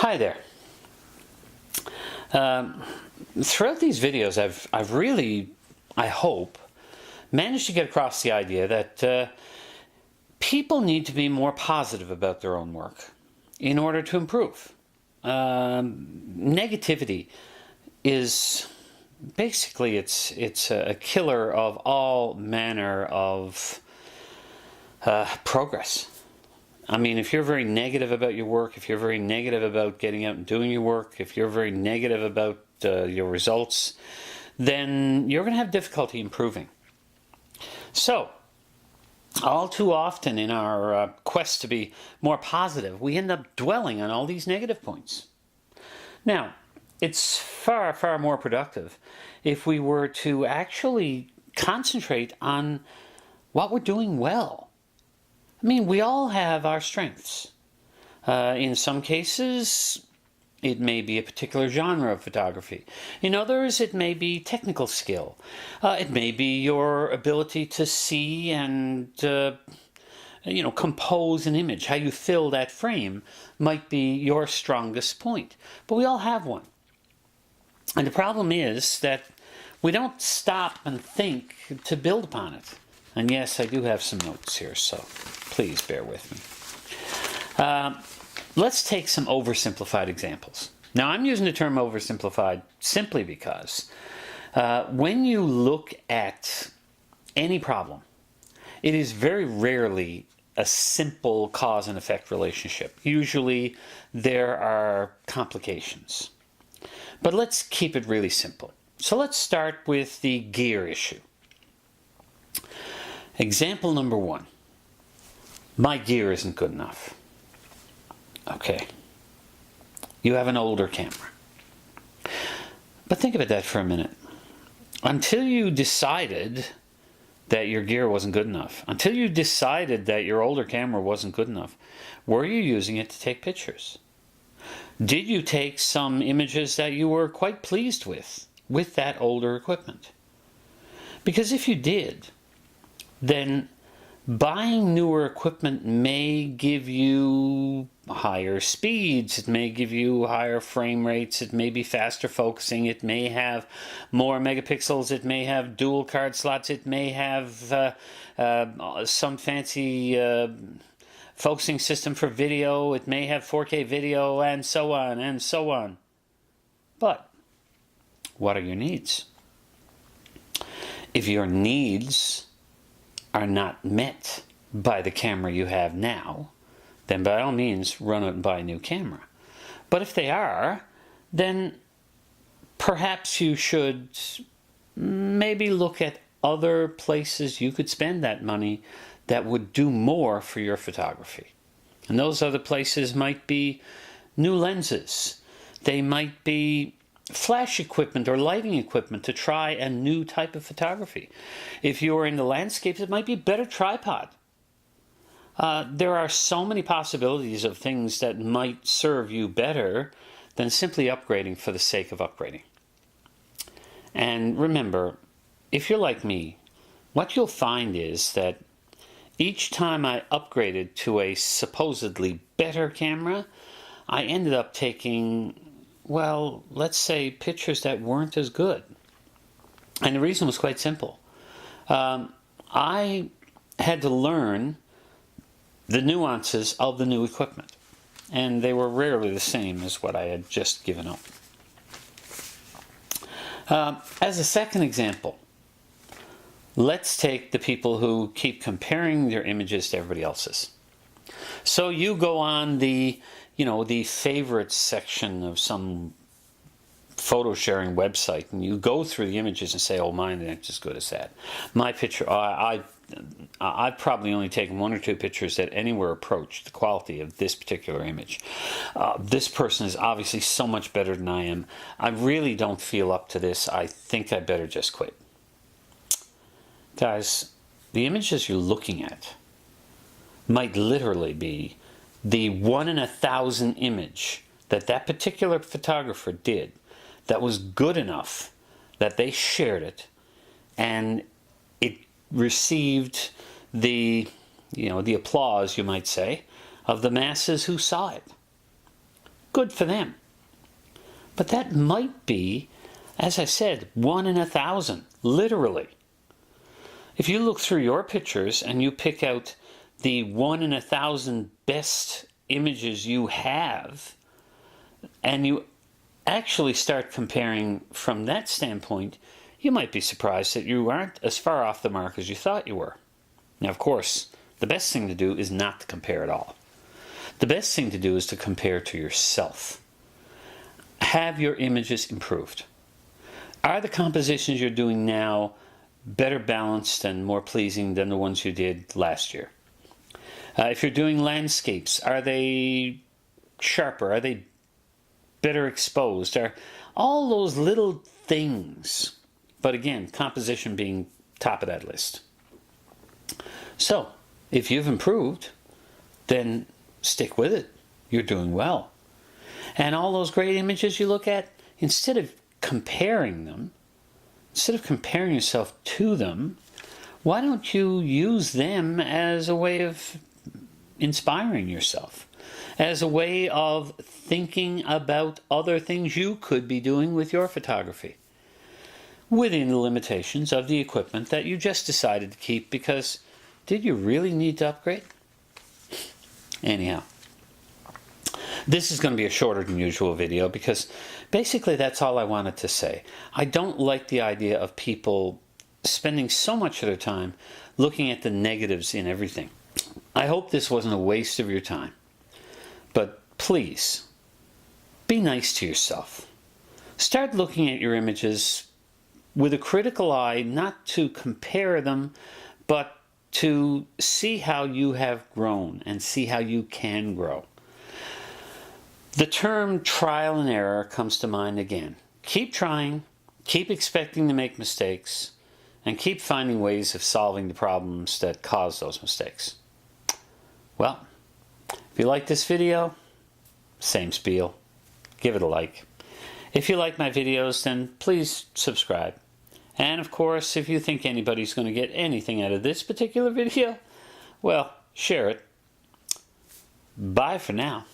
Hi there. Throughout these videos, I've really, I hope, managed to get across the idea that people need to be more positive about their own work in order to improve. Negativity is basically it's a killer of all manner of progress. I mean, if you're very negative about your work, if you're very negative about getting out and doing your work, if you're very negative about your results, then you're going to have difficulty improving. So, all too often in our quest to be more positive, we end up dwelling on all these negative points. Now, it's far, far more productive if we were to actually concentrate on what we're doing well. I mean, we all have our strengths. In some cases, it may be a particular genre of photography. In others, it may be technical skill. It may be your ability to see and, compose an image. How you fill that frame might be your strongest point. But we all have one. And the problem is that we don't stop and think to build upon it. And yes, I do have some notes here, so please bear with me. Let's take some oversimplified examples. Now, I'm using the term oversimplified simply because when you look at any problem, it is very rarely a simple cause and effect relationship. Usually, there are complications. But let's keep it really simple. So let's start with the gear issue. Example number one. My gear isn't good enough. Okay. You have an older camera. But think about that for a minute. Until you decided that your gear wasn't good enough, until you decided that your older camera wasn't good enough, were you using it to take pictures? Did you take some images that you were quite pleased with that older equipment? Because if you did, then buying newer equipment may give you higher speeds, it may give you higher frame rates, it may be faster focusing, it may have more megapixels, it may have dual card slots, it may have some fancy focusing system for video, it may have 4K video, and so on and so on. But what are your needs? If your needs are not met by the camera you have now, then by all means run out and buy a new camera. But if they are, then perhaps you should maybe look at other places you could spend that money that would do more for your photography. And those other places might be new lenses. They might be flash equipment or lighting equipment to try a new type of photography. If you're into landscapes, it might be a better tripod. There are so many possibilities of things that might serve you better than simply upgrading for the sake of upgrading. And remember, if you're like me, what you'll find is that each time I upgraded to a supposedly better camera, I ended up taking, well, let's say pictures that weren't as good. And the reason was quite simple. I had to learn the nuances of the new equipment, and they were rarely the same as what I had just given up. As a second example, let's take the people who keep comparing their images to everybody else's. So you go on the favorites section of some photo sharing website, and you go through the images and say, oh, mine aren't as good as that. My picture, I've probably only taken one or two pictures that anywhere approach the quality of this particular image. This person is obviously so much better than I am. I really don't feel up to this. I think I better just quit. Guys, the images you're looking at might literally be the 1 in 1,000 image that particular photographer did that was good enough that they shared it and it received the applause, you might say, of the masses who saw it. Good for them. But that might be, as I said, 1 in 1,000, literally. If you look through your pictures and you pick out the 1 in 1,000 best images you have, and you actually start comparing from that standpoint, you might be surprised that you aren't as far off the mark as you thought you were. Now, of course, the best thing to do is not to compare at all. The best thing to do is to compare to yourself. Have your images improved? Are the compositions you're doing now better balanced and more pleasing than the ones you did last year? If you're doing landscapes, are they sharper? Are they better exposed? Are all those little things? But again, composition being top of that list. So, if you've improved, then stick with it. You're doing well. And all those great images you look at, instead of comparing them, instead of comparing yourself to them, why don't you use them as a way of inspiring yourself, as a way of thinking about other things you could be doing with your photography, within the limitations of the equipment that you just decided to keep because did you really need to upgrade? Anyhow, this is going to be a shorter than usual video because basically that's all I wanted to say. I don't like the idea of people spending so much of their time looking at the negatives in everything. I hope this wasn't a waste of your time. But please, be nice to yourself. Start looking at your images with a critical eye, not to compare them, but to see how you have grown and see how you can grow. The term trial and error comes to mind again. Keep trying, keep expecting to make mistakes, and keep finding ways of solving the problems that cause those mistakes. Well, if you like this video, same spiel. Give it a like. If you like my videos, then please subscribe. And of course, if you think anybody's going to get anything out of this particular video, well, share it. Bye for now.